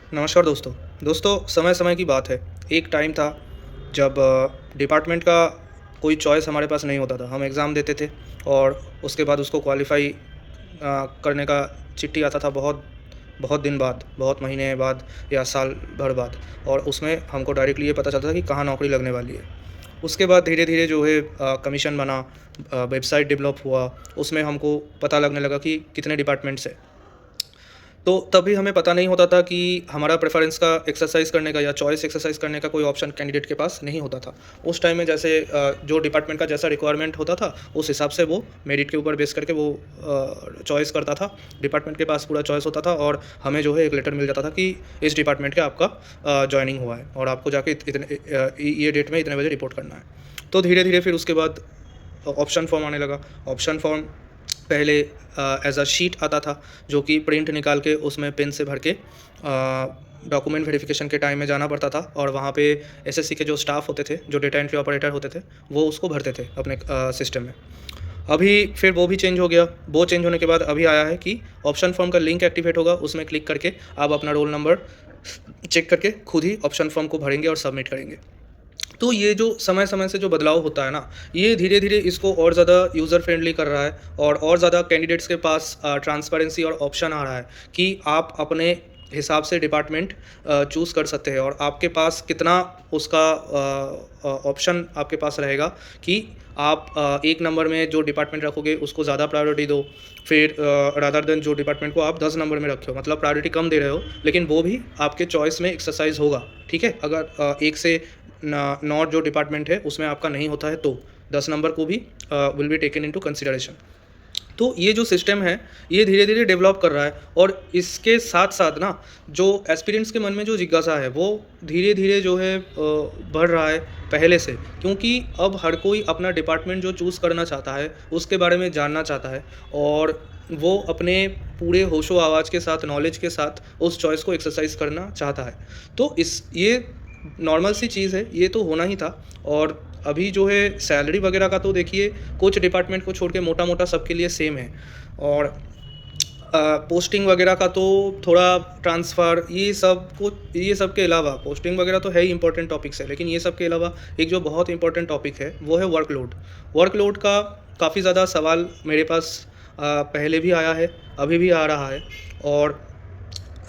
नमस्कार दोस्तों। दोस्तों, समय समय की बात है। एक टाइम था जब डिपार्टमेंट का कोई चॉइस हमारे पास नहीं होता था। हम एग्ज़ाम देते थे और उसके बाद उसको क्वालिफ़ाई करने का चिट्ठी आता था बहुत बहुत दिन बाद, बहुत महीने बाद या साल भर बाद, और उसमें हमको डायरेक्टली ये पता चलता था कि कहाँ नौकरी लगने वाली है। उसके बाद धीरे-धीरे जो है कमीशन बना, वेबसाइट डेवलप हुआ, उसमें हमको पता लगने लगा कि कितने डिपार्टमेंट्स हैं। तो तभी हमें पता नहीं होता था कि हमारा प्रेफ़रेंस का एक्सरसाइज़ करने का या चॉइस एक्सरसाइज़ करने का कोई ऑप्शन कैंडिडेट के पास नहीं होता था। उस टाइम में जैसे जो डिपार्टमेंट का जैसा रिक्वायरमेंट होता था, उस हिसाब से वो मेरिट के ऊपर बेस करके वो चॉइस करता था। डिपार्टमेंट के पास पूरा चॉइस होता था और हमें जो है एक लेटर मिल जाता था कि इस डिपार्टमेंट का आपका जॉइनिंग हुआ है और आपको जाके ये डेट में इतने बजे रिपोर्ट करना है। तो धीरे-धीरे फिर उसके बाद ऑप्शन फॉर्म आने लगा। ऑप्शन फॉर्म पहले एज़ अ शीट आता था, जो कि प्रिंट निकाल के उसमें पेन से भर के डॉक्यूमेंट वेरिफिकेशन के टाइम में जाना पड़ता था और वहाँ पे एसएससी के जो स्टाफ होते थे, जो डेटा एंट्री ऑपरेटर होते थे, वो उसको भरते थे अपने सिस्टम में। अभी फिर वो भी चेंज हो गया। वो चेंज होने के बाद अभी आया है कि ऑप्शन फॉर्म का लिंक एक्टिवेट होगा, उसमें क्लिक करके आप अपना रोल नंबर चेक करके खुद ही ऑप्शन फॉर्म को भरेंगे और सबमिट करेंगे। तो ये जो समय-समय से जो बदलाव होता है ना, ये धीरे-धीरे इसको और ज़्यादा यूज़र फ्रेंडली कर रहा है और ज़्यादा कैंडिडेट्स के पास ट्रांसपेरेंसी और ऑप्शन आ रहा है कि आप अपने हिसाब से डिपार्टमेंट चूज़ कर सकते हैं और आपके पास कितना उसका ऑप्शन आपके पास रहेगा कि आप 1 नंबर में जो डिपार्टमेंट रखोगे उसको ज़्यादा प्रायोरिटी दो, फिर रादर देन जो डिपार्टमेंट को आप 10 नंबर में रखे हो, मतलब प्रायोरिटी कम दे रहे हो, लेकिन वो भी आपके चॉइस में एक्सरसाइज़ होगा, ठीक है? अगर 1 से न 9 जो डिपार्टमेंट है उसमें आपका नहीं होता है तो 10 नंबर को भी will be taken into consideration. तो ये जो सिस्टम है, ये धीरे-धीरे डेवलप कर रहा है और इसके साथ-साथ ना जो एस्पिरेंट्स के मन में जो जिज्ञासा है, वो धीरे-धीरे जो है बढ़ रहा है पहले से। क्योंकि अब हर कोई अपना डिपार्टमेंट जो चूज़ करना चाहता है, उसके बारे में जानना चाहता है और वो अपने पूरे होशो-हवास के साथ, नॉलेज के साथ उस चॉइस को एक्सरसाइज़ करना चाहता है। तो इस ये नॉर्मल सी चीज़ है, ये तो होना ही था। और अभी जो है सैलरी वगैरह का तो देखिए कुछ डिपार्टमेंट को छोड़ के मोटा-मोटा सबके लिए सेम है और पोस्टिंग वगैरह का तो थोड़ा ट्रांसफ़र ये सब के अलावा पोस्टिंग वगैरह तो है ही इम्पोर्टेंट टॉपिक्स है, लेकिन ये सब के अलावा एक जो बहुत इम्पोर्टेंट टॉपिक है, वो है वर्कलोड। वर्कलोड का काफ़ी ज़्यादा सवाल मेरे पास पहले भी आया है, अभी भी आ रहा है और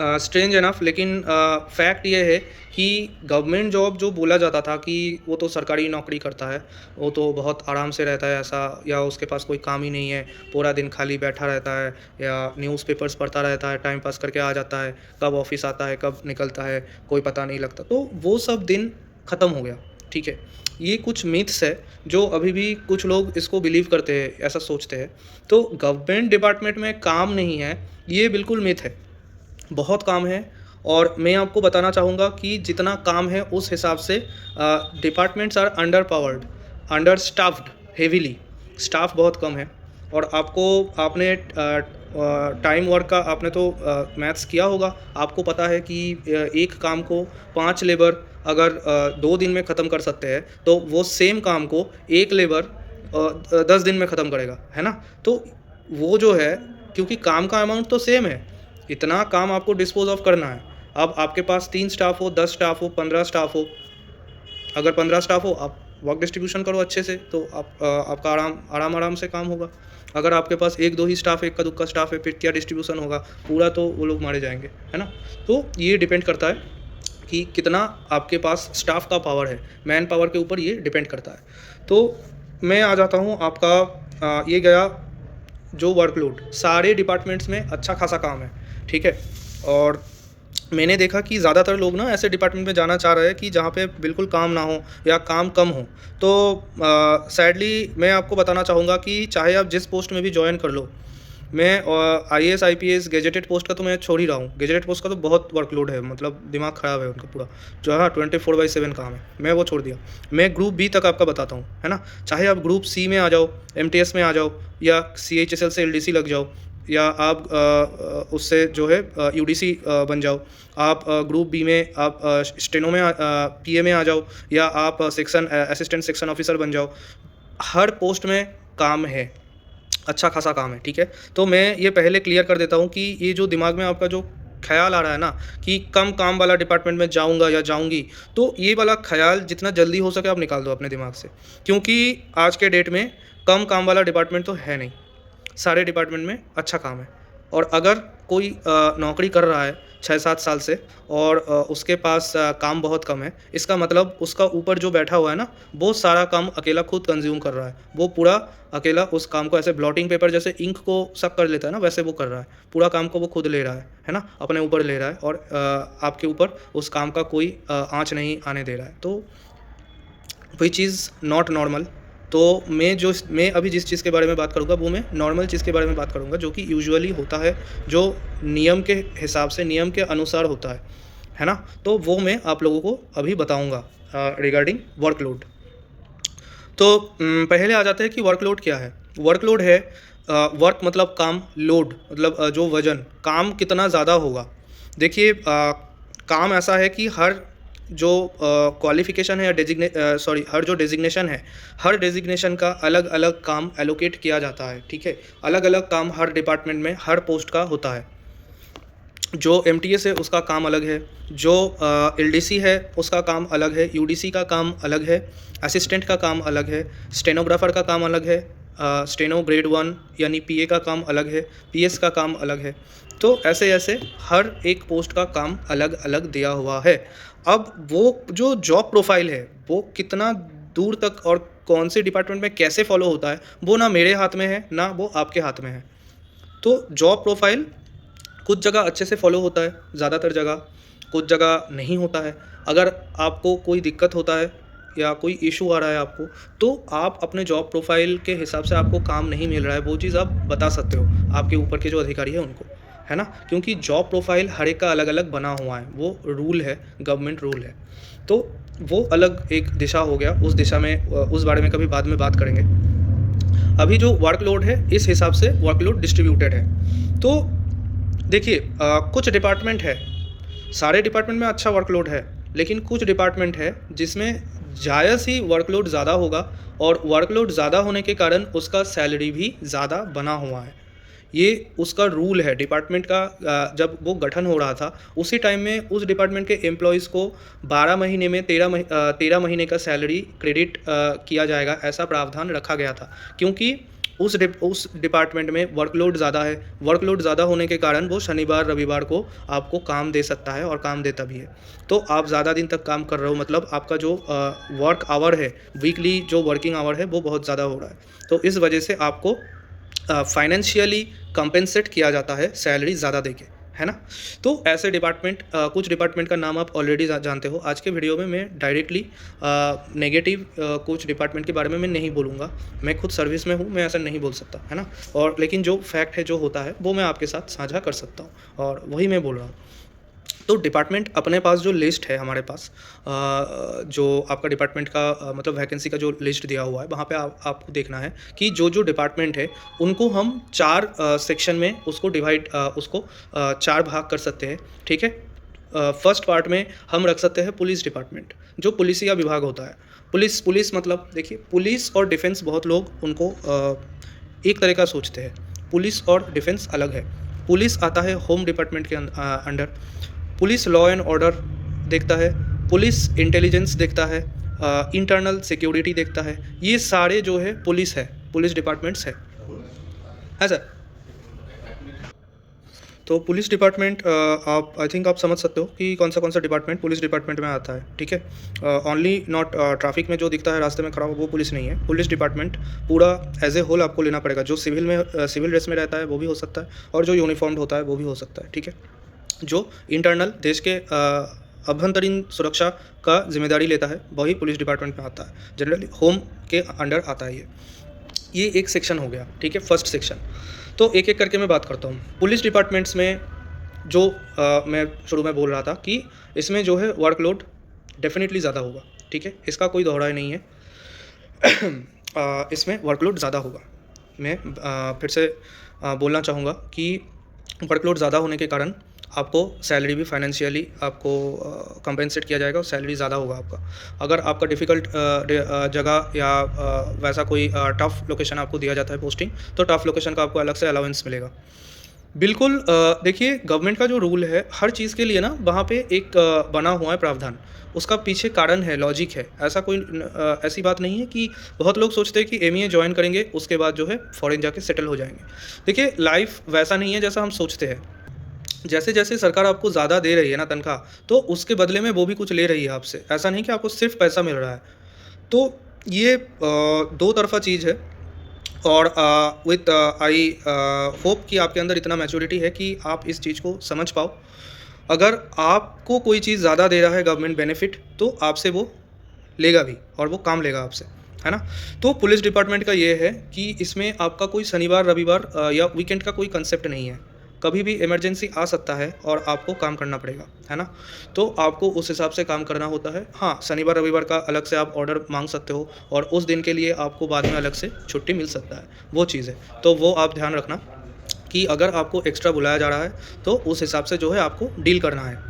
स्ट्रेंज इनफ, लेकिन फैक्ट ये है कि गवर्नमेंट जॉब जो बोला जाता था कि वो तो सरकारी नौकरी करता है, वो तो बहुत आराम से रहता है ऐसा, या उसके पास कोई काम ही नहीं है, पूरा दिन खाली बैठा रहता है या न्यूज़पेपर्स पढ़ता रहता है, टाइम पास करके आ जाता है, कब ऑफ़िस आता है, कब निकलता है, कोई पता नहीं लगता। तो वो सब दिन ख़त्म हो गया, ठीक है। ये कुछ मिथ्स है जो अभी भी कुछ लोग इसको बिलीव करते हैं, ऐसा सोचते हैं। तो गवर्नमेंट डिपार्टमेंट में काम नहीं है, ये बिल्कुल मिथ है। बहुत काम है और मैं आपको बताना चाहूँगा कि जितना काम है उस हिसाब से departments are underpowered, understaffed heavily. Staff बहुत कम है और आपने टाइम वर्क का आपने तो मैथ्स किया होगा। आपको पता है कि एक काम को 5 लेबर अगर 2 दिन में ख़त्म कर सकते हैं, तो वो सेम काम को 1 लेबर 10 दिन में ख़त्म करेगा, है ना? तो वो जो है, क्योंकि काम का अमाउंट तो सेम है, इतना काम आपको डिस्पोज़ ऑफ करना है। अब आपके पास 3 स्टाफ हो, 10 स्टाफ हो, 15 स्टाफ हो, अगर 15 स्टाफ हो, आप वर्क डिस्ट्रीब्यूशन करो अच्छे से, तो आपका आराम-आराम से काम होगा। अगर आपके पास 1-2 ही स्टाफ है, इक्का-दुक्का स्टाफ है, फिर क्या डिस्ट्रीब्यूशन होगा? पूरा तो वो लोग मारे जाएँगे, है ना? तो ये डिपेंड करता है कि कितना आपके पास स्टाफ का पावर है, मैन पावर के ऊपर ये डिपेंड करता है। तो मैं आ जाता हूँ आपका ये गया जो वर्कलोड, सारे डिपार्टमेंट्स में अच्छा खासा काम है, ठीक है? और मैंने देखा कि ज़्यादातर लोग ना ऐसे डिपार्टमेंट में जाना चाह रहे हैं कि जहाँ पे बिल्कुल काम ना हो या काम कम हो। तो सैडली मैं आपको बताना चाहूँगा कि चाहे आप जिस पोस्ट में भी जॉइन कर लो, मैं आईएएस, आईपीएस, गेजेटेड पोस्ट का तो मैं छोड़ ही रहा हूँ। गेजेटेड पोस्ट का तो बहुत वर्कलोड है, मतलब दिमाग ख़राब है उनका पूरा, जो है 24/7 काम है, मैं वो छोड़ दिया। मैं ग्रुप बी तक आपका बताता हूँ, है ना? चाहे आप ग्रुप सी में आ जाओ, एमटीएस में आ जाओ या सीएचएसएल से एलडीसी लग जाओ, या आप उससे जो है यूडीसी बन जाओ। आप ग्रुप बी में आप स्टेनो में पीए में आ जाओ, या आप सेक्शन असिस्टेंट सेक्शन ऑफिसर बन जाओ। हर पोस्ट में काम है, अच्छा खासा काम है, ठीक है? तो मैं ये पहले क्लियर कर देता हूँ कि ये जो दिमाग में आपका जो ख़्याल आ रहा है ना कि कम काम वाला डिपार्टमेंट में जाऊँगा या जाऊँगी, तो ये वाला ख़्याल जितना जल्दी हो सके आप निकाल दो अपने दिमाग से। क्योंकि आज के डेट में कम काम वाला डिपार्टमेंट तो है नहीं, सारे डिपार्टमेंट में अच्छा काम है। और अगर कोई नौकरी कर रहा है 6-7 साल से और उसके पास काम बहुत कम है, इसका मतलब उसका ऊपर जो बैठा हुआ है ना, वो सारा काम अकेला खुद कंज़्यूम कर रहा है। वो पूरा अकेला उस काम को ऐसे ब्लॉटिंग पेपर जैसे इंक को सक कर लेता है ना, वैसे वो कर रहा है। पूरा काम को वो खुद ले रहा है ना? अपने ऊपर ले रहा है और आपके ऊपर उस काम का कोई आँच नहीं आने दे रहा है। तो व्हिच इज़ नॉट नॉर्मल। तो मैं अभी जिस चीज़ के बारे में बात करूँगा, वो मैं नॉर्मल चीज़ के बारे में बात करूँगा, जो कि यूजुअली होता है, जो नियम के हिसाब से, नियम के अनुसार होता है ना? तो वो मैं आप लोगों को अभी बताऊँगा रिगार्डिंग वर्कलोड। तो पहले आ जाते हैं कि वर्कलोड क्या है? वर्कलोड है वर्क मतलब काम, लोड मतलब जो वज़न, काम कितना ज़्यादा होगा। देखिए काम ऐसा है कि हर जो क्वालिफ़िकेशन है या हर जो डेज़िग्नेशन है, हर डेज़िग्नेशन का अलग-अलग काम एलोकेट किया जाता है, ठीक है? अलग-अलग काम हर डिपार्टमेंट में, हर पोस्ट का होता है। जो एमटीएस है उसका काम अलग है, जो एलडीसी है उसका काम अलग है, यूडीसी का काम अलग है, असिस्टेंट का काम अलग है, स्टेनोग्राफ़र का काम अलग है, स्टेनो ग्रेड 1 यानी पीए का काम अलग है, पीएस का काम अलग है। तो ऐसे-ऐसे हर एक पोस्ट का काम अलग-अलग दिया हुआ है। अब वो जो जॉब प्रोफ़ाइल है, वो कितना दूर तक और कौन से डिपार्टमेंट में कैसे फ़ॉलो होता है, वो ना मेरे हाथ में है, ना वो आपके हाथ में है। तो जॉब प्रोफ़ाइल कुछ जगह अच्छे से फ़ॉलो होता है, ज़्यादातर जगह, कुछ जगह नहीं होता है। अगर आपको कोई दिक्कत होता है या कोई इश्यू आ रहा है आपको, तो आप अपने जॉब प्रोफ़ाइल के हिसाब से आपको काम नहीं मिल रहा है, वो चीज़ आप बता सकते हो, आपके ऊपर के जो अधिकारी हैं उनको, है ना? क्योंकि जॉब प्रोफ़ाइल हर एक का अलग-अलग बना हुआ है, वो रूल है, गवर्नमेंट रूल है। तो वो अलग एक दिशा हो गया, उस दिशा में उस बारे में कभी बाद में बात करेंगे। अभी जो वर्कलोड है, इस हिसाब से वर्कलोड डिस्ट्रीब्यूटेड है। तो देखिए कुछ डिपार्टमेंट है, सारे डिपार्टमेंट में अच्छा वर्कलोड है, लेकिन कुछ डिपार्टमेंट है जिसमें जायज़ ही वर्कलोड ज़्यादा होगा और वर्कलोड ज़्यादा होने के कारण उसका सैलरी भी ज़्यादा बना हुआ है। ये उसका रूल है डिपार्टमेंट का। जब वो गठन हो रहा था, उसी टाइम में उस डिपार्टमेंट के एम्प्लॉइज़ को 12 महीने में 13 महीने का सैलरी क्रेडिट किया जाएगा, ऐसा प्रावधान रखा गया था। क्योंकि उस डिपार्टमेंट में वर्कलोड ज़्यादा है, वर्कलोड ज़्यादा होने के कारण वो शनिवार, रविवार को आपको काम दे सकता है और काम देता भी है। तो आप ज़्यादा दिन तक काम कर रहे हो, मतलब आपका जो वर्क आवर है, वीकली जो वर्किंग आवर है, वो बहुत ज़्यादा हो रहा है। तो इस वजह से आपको फाइनेंशियली कंपेंसेट किया जाता है सैलरी ज़्यादा देके, है ना? तो ऐसे डिपार्टमेंट कुछ डिपार्टमेंट का नाम आप ऑलरेडी जानते हो। आज के वीडियो में मैं डायरेक्टली नेगेटिव कुछ डिपार्टमेंट के बारे में मैं नहीं बोलूँगा। मैं खुद सर्विस में हूँ, मैं ऐसा नहीं बोल सकता, है ना? और लेकिन जो फैक्ट है, जो होता है, वो मैं आपके साथ साझा कर सकता हूँ और वही मैं बोल रहा हूँ। तो डिपार्टमेंट अपने पास जो लिस्ट है हमारे पास, जो आपका डिपार्टमेंट का मतलब वैकेंसी का जो लिस्ट दिया हुआ है, वहाँ पे आपको देखना है कि जो डिपार्टमेंट है उनको हम 4 सेक्शन में उसको डिवाइड 4 भाग कर सकते हैं, ठीक है? फर्स्ट पार्ट में हम रख सकते हैं पुलिस डिपार्टमेंट, जो पुलिसिया विभाग होता है। पुलिस मतलब देखिए, पुलिस और डिफेंस बहुत लोग उनको एक तरह का सोचते हैं। पुलिस और डिफेंस अलग है। पुलिस आता है होम डिपार्टमेंट के under. Police law and order देखता है, पुलिस इंटेलिजेंस देखता है, इंटरनल सिक्योरिटी देखता है। ये सारे जो है पुलिस डिपार्टमेंट्स है सर। तो पुलिस डिपार्टमेंट आप आई थिंक आप समझ सकते हो कि कौन सा डिपार्टमेंट पुलिस डिपार्टमेंट में आता है, ठीक है? ओनली नॉट ट्रैफिक में जो दिखता है रास्ते में खड़ा हुआ, वो पुलिस नहीं है। पुलिस डिपार्टमेंट पूरा एज ए होल आपको लेना पड़ेगा। जो सिविल ड्रेस में रहता है वो भी हो सकता है, और जो यूनिफॉर्म्ड होता है वो भी हो सकता है, ठीक है? जो इंटरनल देश के अभ्यंतरीण सुरक्षा का जिम्मेदारी लेता है, वही पुलिस डिपार्टमेंट में आता है। जनरली होम के अंडर आता है ये एक सेक्शन हो गया, ठीक है? First section. तो एक-एक करके मैं बात करता हूँ। पुलिस डिपार्टमेंट्स में जो मैं शुरू में बोल रहा था कि इसमें जो है वर्कलोड डेफ़िनेटली ज़्यादा होगा, ठीक है? इसका कोई दोहराए नहीं है। इसमें वर्कलोड ज़्यादा होगा। मैं फिर से बोलना चाहूँगा कि वर्कलोड ज़्यादा होने के कारण आपको सैलरी भी फाइनेंशियली आपको कंपेंसेट किया जाएगा और सैलरी ज़्यादा होगा आपका। अगर आपका डिफ़िकल्ट जगह या वैसा कोई टफ़ लोकेशन आपको दिया जाता है पोस्टिंग, तो टफ़ लोकेशन का आपको अलग से अलाउंस मिलेगा। बिल्कुल देखिए गवर्नमेंट का जो रूल है, हर चीज़ के लिए ना वहाँ पे एक बना हुआ है प्रावधान। उसका पीछे कारण है, लॉजिक है। ऐसा कोई ऐसी बात नहीं है कि बहुत लोग सोचते हैं कि एमईए जॉइन करेंगे, उसके बाद जो है फ़ॉरेन जाके सेटल हो जाएँगे। देखिए लाइफ़ वैसा नहीं है जैसा हम सोचते हैं। जैसे-जैसे सरकार आपको ज़्यादा दे रही है ना तनख़्वाह, तो उसके बदले में वो भी कुछ ले रही है आपसे। ऐसा नहीं कि आपको सिर्फ़ पैसा मिल रहा है। तो ये दो तरफ़ा चीज़ है। और विथ आई होप कि आपके अंदर इतना मैच्योरिटी है कि आप इस चीज़ को समझ पाओ। अगर आपको कोई चीज़ ज़्यादा दे रहा है गवर्नमेंट बेनिफिट, तो आपसे वो लेगा भी और वो काम लेगा आपसे, है ना? तो पुलिस डिपार्टमेंट का ये है कि इसमें आपका कोई शनिवार, रविवार या वीकेंड का कोई कांसेप्ट नहीं है। कभी भी इमरजेंसी आ सकता है और आपको काम करना पड़ेगा, है ना? तो आपको उस हिसाब से काम करना होता है। हाँ, शनिवार, रविवार का अलग से आप ऑर्डर माँग सकते हो और उस दिन के लिए आपको बाद में अलग से छुट्टी मिल सकता है, वो चीज़ है। तो वो आप ध्यान रखना कि अगर आपको एक्स्ट्रा बुलाया जा रहा है, तो उस हिसाब से जो है आपको डील करना है।